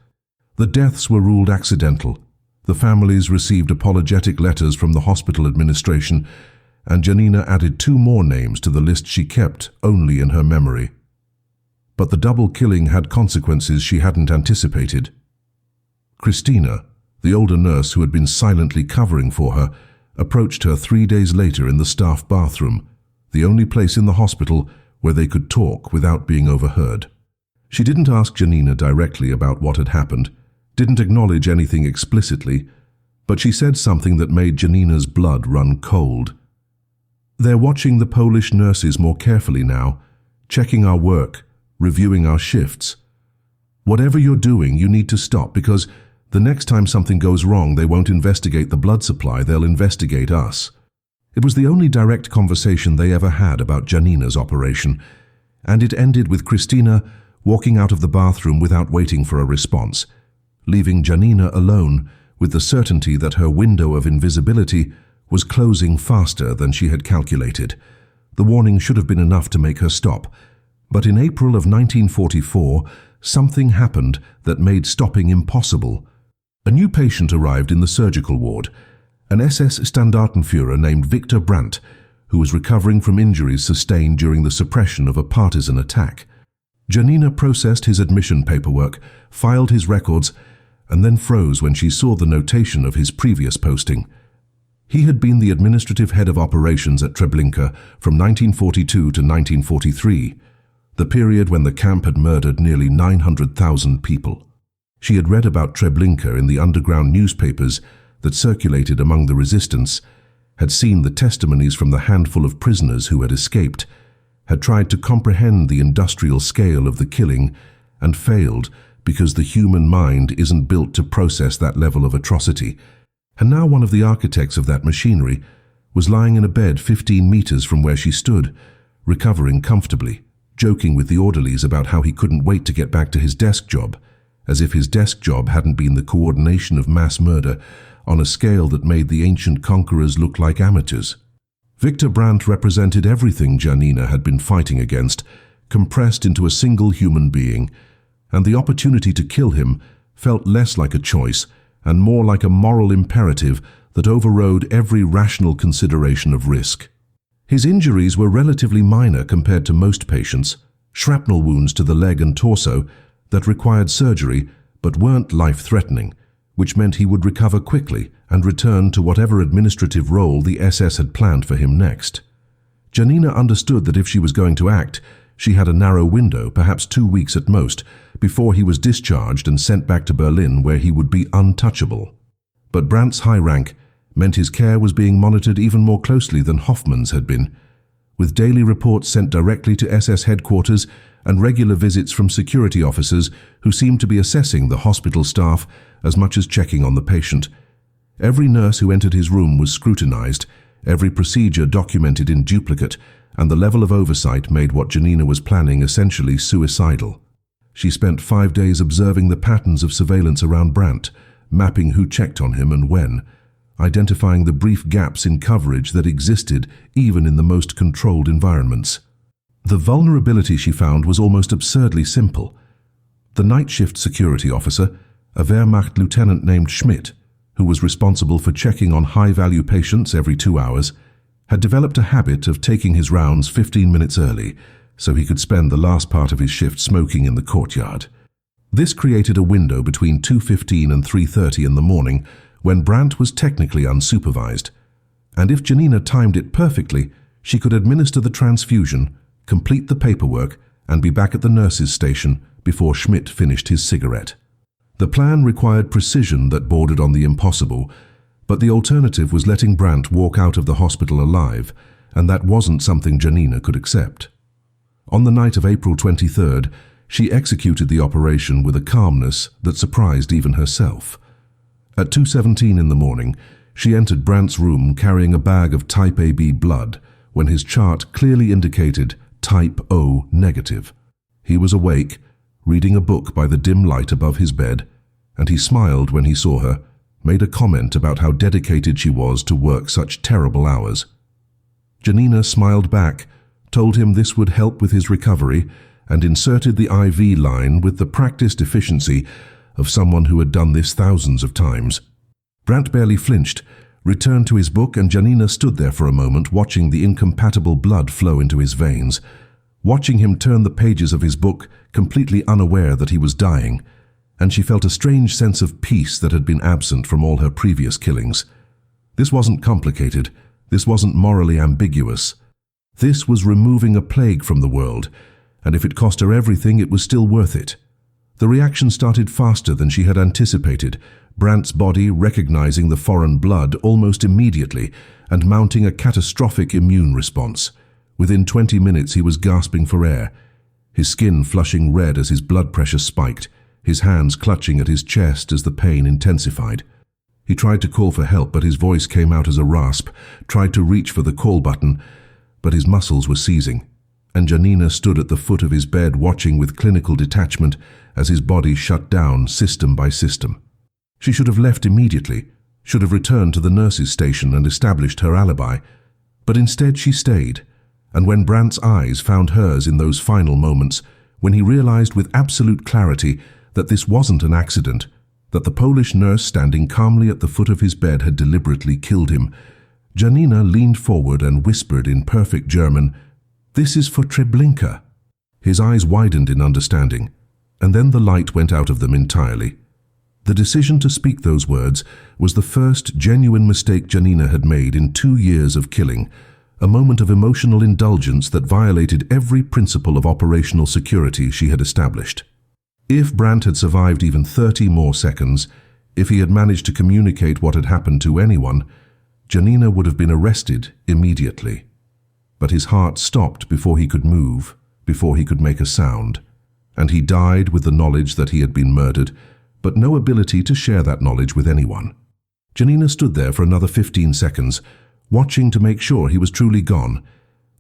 The deaths were ruled accidental. The families received apologetic letters from the hospital administration, and Janina added 2 more names to the list she kept only in her memory. But the double killing had consequences she hadn't anticipated. Christina, the older nurse who had been silently covering for her, approached her 3 days later in the staff bathroom, the only place in the hospital where they could talk without being overheard. She didn't ask Janina directly about what had happened, didn't acknowledge anything explicitly, but she said something that made Janina's blood run cold. "They're watching the Polish nurses more carefully now, checking our work, reviewing our shifts. Whatever you're doing, you need to stop, because the next time something goes wrong, they won't investigate the blood supply, they'll investigate us." It was the only direct conversation they ever had about Janina's operation, and it ended with Christina walking out of the bathroom without waiting for a response, leaving Janina alone with the certainty that her window of invisibility was closing faster than she had calculated. The warning should have been enough to make her stop, but in April of 1944, something happened that made stopping impossible. A new patient arrived in the surgical ward, an SS Standartenführer named Victor Brandt, who was recovering from injuries sustained during the suppression of a partisan attack. Janina processed his admission paperwork, filed his records, and then froze when she saw the notation of his previous posting. He had been the administrative head of operations at Treblinka from 1942 to 1943, the period when the camp had murdered nearly 900,000 people. She had read about Treblinka in the underground newspapers that circulated among the resistance, had seen the testimonies from the handful of prisoners who had escaped, had tried to comprehend the industrial scale of the killing, and failed because the human mind isn't built to process that level of atrocity. And now one of the architects of that machinery was lying in a bed 15 meters from where she stood, recovering comfortably, joking with the orderlies about how he couldn't wait to get back to his desk job, as if his desk job hadn't been the coordination of mass murder on a scale that made the ancient conquerors look like amateurs. Victor Brandt represented everything Janina had been fighting against, compressed into a single human being, and the opportunity to kill him felt less like a choice and more like a moral imperative that overrode every rational consideration of risk. His injuries were relatively minor compared to most patients, shrapnel wounds to the leg and torso that required surgery but weren't life-threatening, which meant he would recover quickly and return to whatever administrative role the SS had planned for him next. Janina understood that if she was going to act, she had a narrow window, perhaps 2 weeks at most, before he was discharged and sent back to Berlin where he would be untouchable. But Brandt's high rank meant his care was being monitored even more closely than Hoffmann's had been, with daily reports sent directly to SS headquarters and regular visits from security officers who seemed to be assessing the hospital staff as much as checking on the patient. Every nurse who entered his room was scrutinized, every procedure documented in duplicate, and the level of oversight made what Janina was planning essentially suicidal. She spent 5 days observing the patterns of surveillance around Brandt, mapping who checked on him and when, identifying the brief gaps in coverage that existed even in the most controlled environments. The vulnerability she found was almost absurdly simple. The night shift security officer, a Wehrmacht lieutenant named Schmidt, who was responsible for checking on high-value patients every 2 hours, had developed a habit of taking his rounds 15 minutes early so he could spend the last part of his shift smoking in the courtyard. This created a window between 2:15 and 3:30 in the morning when Brandt was technically unsupervised, and if Janina timed it perfectly, she could administer the transfusion, complete the paperwork, and be back at the nurse's station before Schmidt finished his cigarette. The plan required precision that bordered on the impossible, but the alternative was letting Brandt walk out of the hospital alive, and that wasn't something Janina could accept. On the night of April 23rd, she executed the operation with a calmness that surprised even herself. At 2:17 in the morning, she entered Brandt's room carrying a bag of type AB blood when his chart clearly indicated type O negative. He was awake, reading a book by the dim light above his bed, and he smiled when he saw her, made a comment about how dedicated she was to work such terrible hours. Janina smiled back, told him this would help with his recovery, and inserted the IV line with the practiced efficiency of someone who had done this thousands of times. Brandt barely flinched, returned to his book, and Janina stood there for a moment watching the incompatible blood flow into his veins, watching him turn the pages of his book, completely unaware that he was dying, and she felt a strange sense of peace that had been absent from all her previous killings. This wasn't complicated. This wasn't morally ambiguous. This was removing a plague from the world, and if it cost her everything, it was still worth it. The reaction started faster than she had anticipated, Brandt's body recognizing the foreign blood almost immediately and mounting a catastrophic immune response. Within 20 minutes he was gasping for air, his skin flushing red as his blood pressure spiked, his hands clutching at his chest as the pain intensified. He tried to call for help, but his voice came out as a rasp, tried to reach for the call button, but his muscles were seizing, and Janina stood at the foot of his bed watching with clinical detachment as his body shut down system by system. She should have left immediately, should have returned to the nurse's station and established her alibi, but instead she stayed, and when Brandt's eyes found hers in those final moments, when he realized with absolute clarity that this wasn't an accident, that the Polish nurse standing calmly at the foot of his bed had deliberately killed him, Janina leaned forward and whispered in perfect German, "This is for Treblinka." His eyes widened in understanding, and then the light went out of them entirely. The decision to speak those words was the first genuine mistake Janina had made in 2 years of killing, a moment of emotional indulgence that violated every principle of operational security she had established. If Brandt had survived even 30 more seconds, if he had managed to communicate what had happened to anyone, Janina would have been arrested immediately. But his heart stopped before he could move, before he could make a sound, and he died with the knowledge that he had been murdered, but no ability to share that knowledge with anyone. Janina stood there for another 15 seconds, watching to make sure he was truly gone,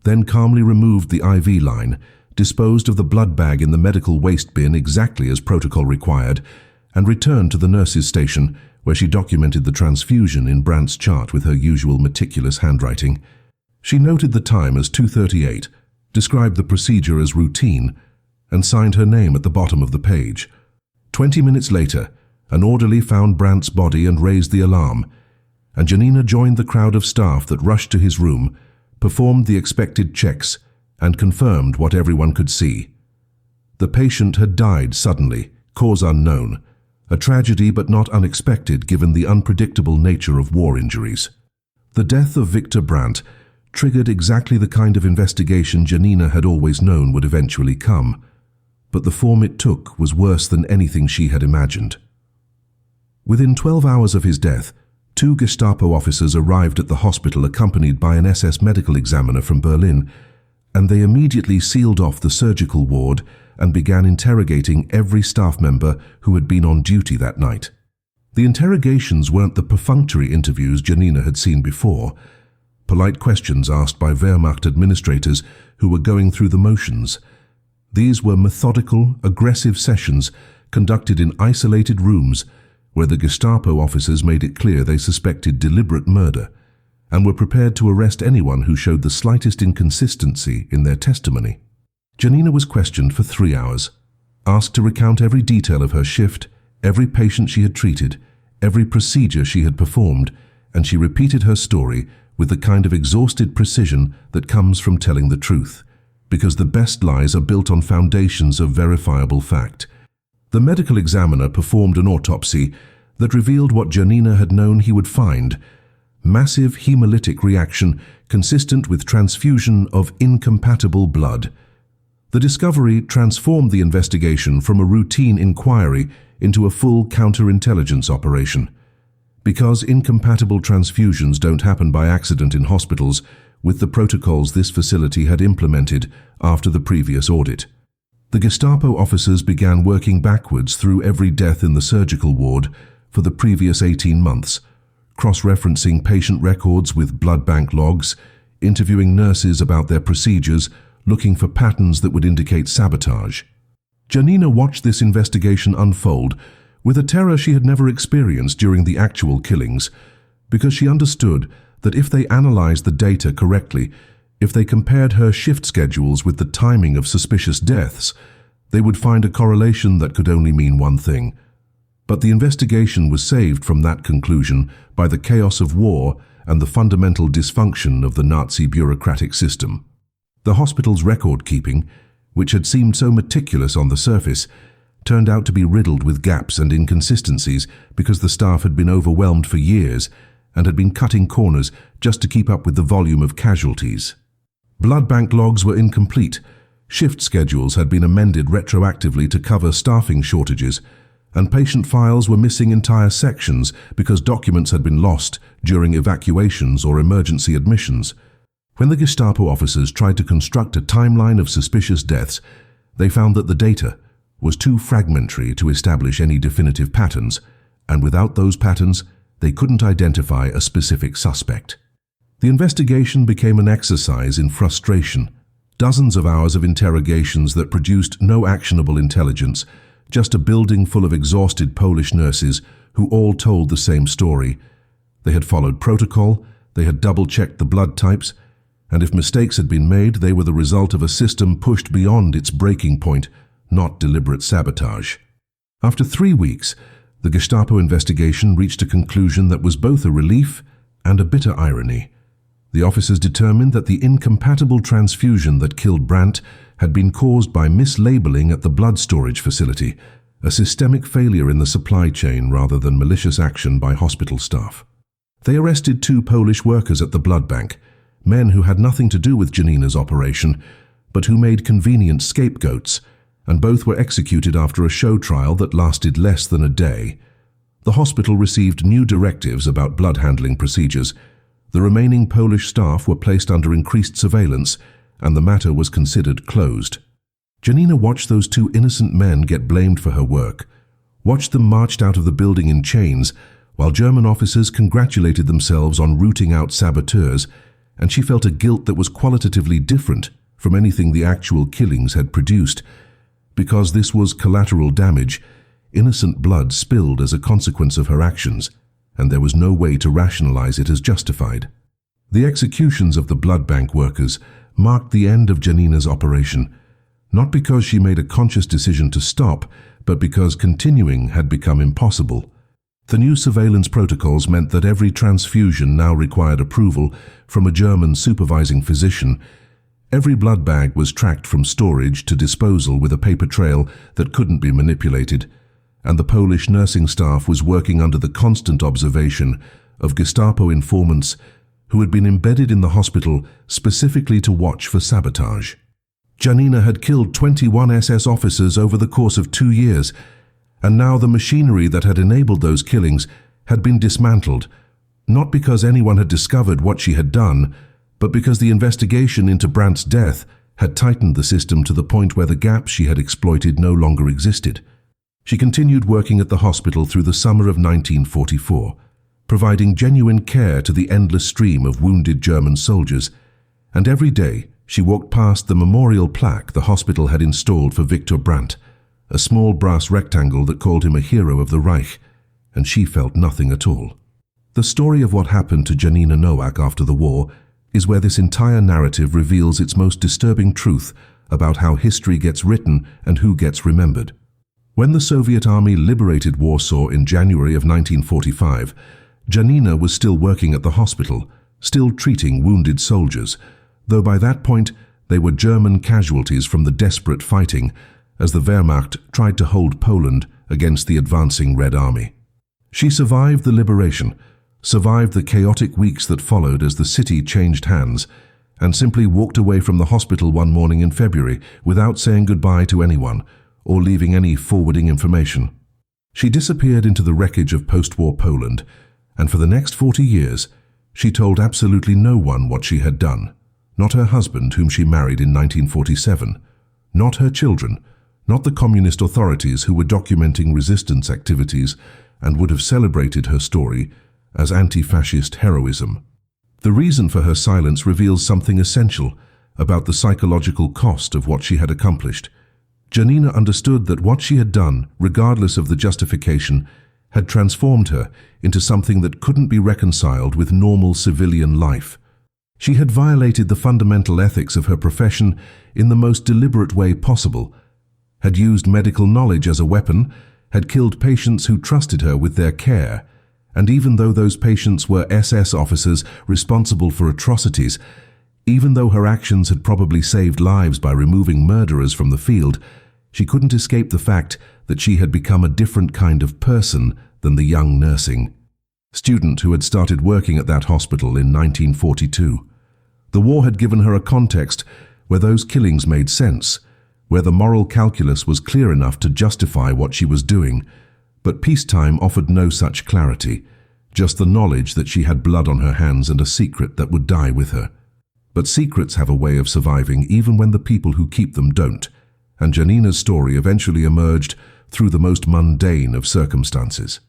then calmly removed the IV line, disposed of the blood bag in the medical waste bin exactly as protocol required, and returned to the nurse's station, where she documented the transfusion in Brandt's chart with her usual meticulous handwriting. She noted the time as 2:38, described the procedure as routine, and signed her name at the bottom of the page. 20 minutes later, an orderly found Brandt's body and raised the alarm, and Janina joined the crowd of staff that rushed to his room, performed the expected checks, and confirmed what everyone could see. The patient had died suddenly, cause unknown, a tragedy but not unexpected given the unpredictable nature of war injuries. The death of Victor Brandt triggered exactly the kind of investigation Janina had always known would eventually come, but the form it took was worse than anything she had imagined. Within 12 hours of his death, 2 Gestapo officers arrived at the hospital accompanied by an SS medical examiner from Berlin, and they immediately sealed off the surgical ward and began interrogating every staff member who had been on duty that night. The interrogations weren't the perfunctory interviews Janina had seen before, polite questions asked by Wehrmacht administrators who were going through the motions. These were methodical, aggressive sessions conducted in isolated rooms where the Gestapo officers made it clear they suspected deliberate murder and were prepared to arrest anyone who showed the slightest inconsistency in their testimony. Janina was questioned for 3 hours, asked to recount every detail of her shift, every patient she had treated, every procedure she had performed, and she repeated her story with the kind of exhausted precision that comes from telling the truth, because the best lies are built on foundations of verifiable fact. The medical examiner performed an autopsy that revealed what Janina had known he would find: massive hemolytic reaction consistent with transfusion of incompatible blood. The discovery transformed the investigation from a routine inquiry into a full counterintelligence operation. Because incompatible transfusions don't happen by accident in hospitals, with the protocols this facility had implemented after the previous audit. The Gestapo officers began working backwards through every death in the surgical ward for the previous 18 months, cross-referencing patient records with blood bank logs, interviewing nurses about their procedures, looking for patterns that would indicate sabotage. Janina watched this investigation unfold with a terror she had never experienced during the actual killings, because she understood that if they analyzed the data correctly, if they compared her shift schedules with the timing of suspicious deaths, they would find a correlation that could only mean one thing. But the investigation was saved from that conclusion by the chaos of war and the fundamental dysfunction of the Nazi bureaucratic system. The hospital's record-keeping, which had seemed so meticulous on the surface, turned out to be riddled with gaps and inconsistencies because the staff had been overwhelmed for years and had been cutting corners just to keep up with the volume of casualties. Blood bank logs were incomplete, shift schedules had been amended retroactively to cover staffing shortages, and patient files were missing entire sections because documents had been lost during evacuations or emergency admissions. When the Gestapo officers tried to construct a timeline of suspicious deaths, they found that the data was too fragmentary to establish any definitive patterns, and without those patterns, they couldn't identify a specific suspect. The investigation became an exercise in frustration. Dozens of hours of interrogations that produced no actionable intelligence, just a building full of exhausted Polish nurses who all told the same story. They had followed protocol, they had double-checked the blood types, and if mistakes had been made, they were the result of a system pushed beyond its breaking point, not deliberate sabotage. After 3 weeks, the Gestapo investigation reached a conclusion that was both a relief and a bitter irony. The officers determined that the incompatible transfusion that killed Brandt had been caused by mislabeling at the blood storage facility, a systemic failure in the supply chain rather than malicious action by hospital staff. They arrested 2 Polish workers at the blood bank, men who had nothing to do with Janina's operation, but who made convenient scapegoats, and both were executed after a show trial that lasted less than a day. The hospital received new directives about blood handling procedures. The remaining Polish staff were placed under increased surveillance, and the matter was considered closed. Janina watched those two innocent men get blamed for her work, watched them marched out of the building in chains, while German officers congratulated themselves on rooting out saboteurs, and she felt a guilt that was qualitatively different from anything the actual killings had produced. Because this was collateral damage, innocent blood spilled as a consequence of her actions, and there was no way to rationalize it as justified. The executions of the blood bank workers marked the end of Janina's operation, not because she made a conscious decision to stop, but because continuing had become impossible. The new surveillance protocols meant that every transfusion now required approval from a German supervising physician. Every blood bag was tracked from storage to disposal with a paper trail that couldn't be manipulated, and the Polish nursing staff was working under the constant observation of Gestapo informants who had been embedded in the hospital specifically to watch for sabotage. Janina had killed 21 SS officers over the course of 2 years, and now the machinery that had enabled those killings had been dismantled, not because anyone had discovered what she had done, but because the investigation into Brandt's death had tightened the system to the point where the gaps she had exploited no longer existed. She continued working at the hospital through the summer of 1944, providing genuine care to the endless stream of wounded German soldiers, and every day she walked past the memorial plaque the hospital had installed for Victor Brandt, a small brass rectangle that called him a hero of the Reich, and she felt nothing at all. The story of what happened to Janina Nowak after the war is where this entire narrative reveals its most disturbing truth about how history gets written and who gets remembered. When the Soviet army liberated Warsaw in January of 1945, Janina was still working at the hospital, still treating wounded soldiers, though by that point they were German casualties from the desperate fighting as the Wehrmacht tried to hold Poland against the advancing Red Army. She survived the liberation, survived the chaotic weeks that followed as the city changed hands, and simply walked away from the hospital one morning in February without saying goodbye to anyone or leaving any forwarding information. She disappeared into the wreckage of post-war Poland, and for the next 40 years, she told absolutely no one what she had done. Not her husband, whom she married in 1947, not her children, not the communist authorities who were documenting resistance activities and would have celebrated her story as anti-fascist heroism. The reason for her silence reveals something essential about the psychological cost of what she had accomplished. Janina understood that what she had done, regardless of the justification, had transformed her into something that couldn't be reconciled with normal civilian life. She had violated the fundamental ethics of her profession in the most deliberate way possible, had used medical knowledge as a weapon, had killed patients who trusted her with their care, and even though those patients were SS officers responsible for atrocities, even though her actions had probably saved lives by removing murderers from the field, she couldn't escape the fact that she had become a different kind of person than the young nursing student who had started working at that hospital in 1942. The war had given her a context where those killings made sense, where the moral calculus was clear enough to justify what she was doing, but peacetime offered no such clarity, just the knowledge that she had blood on her hands and a secret that would die with her. But secrets have a way of surviving even when the people who keep them don't, and Janina's story eventually emerged through the most mundane of circumstances.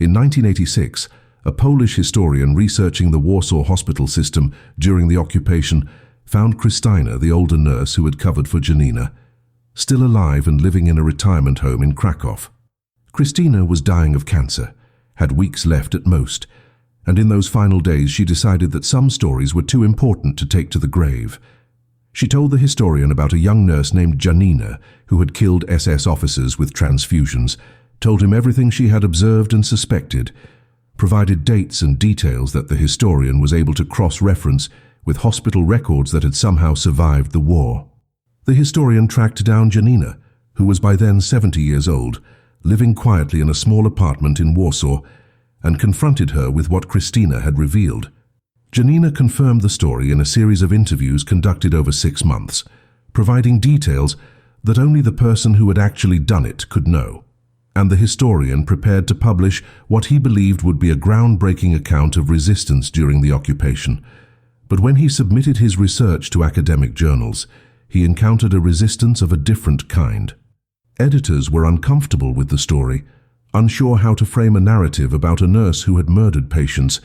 In 1986, a Polish historian researching the Warsaw hospital system during the occupation found Krystyna, the older nurse who had covered for Janina, still alive and living in a retirement home in Krakow. Krystyna was dying of cancer, had weeks left at most, and in those final days she decided that some stories were too important to take to the grave. She told the historian about a young nurse named Janina who had killed SS officers with transfusions, told him everything she had observed and suspected, provided dates and details that the historian was able to cross-reference with hospital records that had somehow survived the war. The historian tracked down Janina, who was by then 70 years old, living quietly in a small apartment in Warsaw, and confronted her with what Krystyna had revealed. Janina confirmed the story in a series of interviews conducted over 6 months, providing details that only the person who had actually done it could know. and the historian prepared to publish what he believed would be a groundbreaking account of resistance during the occupation. But when he submitted his research to academic journals, he encountered a resistance of a different kind. Editors were uncomfortable with the story, unsure how to frame a narrative about a nurse who had murdered patients,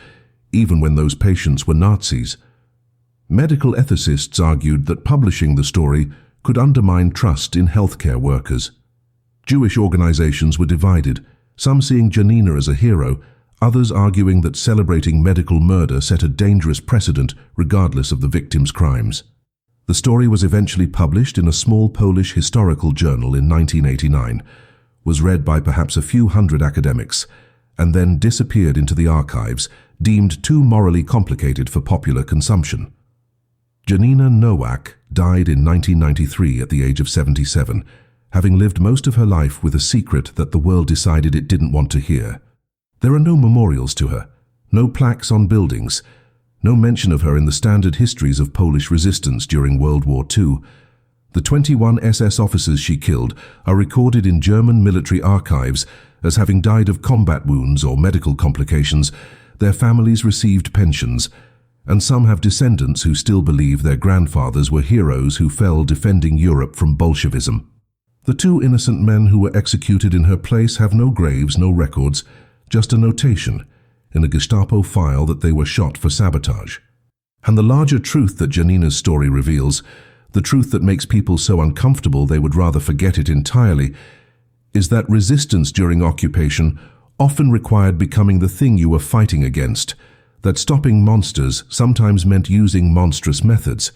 even when those patients were Nazis. Medical ethicists argued that publishing the story could undermine trust in healthcare workers. Jewish organizations were divided, some seeing Janina as a hero, others arguing that celebrating medical murder set a dangerous precedent regardless of the victim's crimes. The story was eventually published in a small Polish historical journal in 1989, was read by perhaps a few hundred academics, and then disappeared into the archives, deemed too morally complicated for popular consumption. Janina Nowak died in 1993 at the age of 77, having lived most of her life with a secret that the world decided it didn't want to hear. There are no memorials to her, no plaques on buildings, no mention of her in the standard histories of Polish resistance during World War II. The 21 SS officers she killed are recorded in German military archives as having died of combat wounds or medical complications. Their families received pensions, and some have descendants who still believe their grandfathers were heroes who fell defending Europe from Bolshevism. The two innocent men who were executed in her place have no graves, no records, just a notation in a Gestapo file that they were shot for sabotage. And the larger truth that Janina's story reveals, the truth that makes people so uncomfortable they would rather forget it entirely, is that resistance during occupation often required becoming the thing you were fighting against, that stopping monsters sometimes meant using monstrous methods,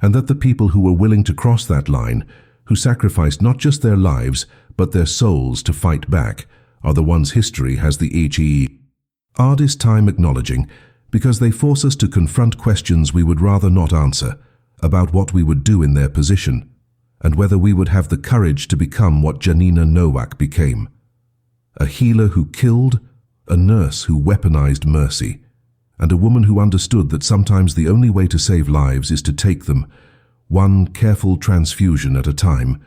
and that the people who were willing to cross that line, who sacrificed not just their lives but their souls to fight back, are the ones history has the hardest time acknowledging, because they force us to confront questions we would rather not answer about what we would do in their position, and whether we would have the courage to become what Janina Nowak became. A healer who killed, a nurse who weaponized mercy, and a woman who understood that sometimes the only way to save lives is to take them, one careful transfusion at a time,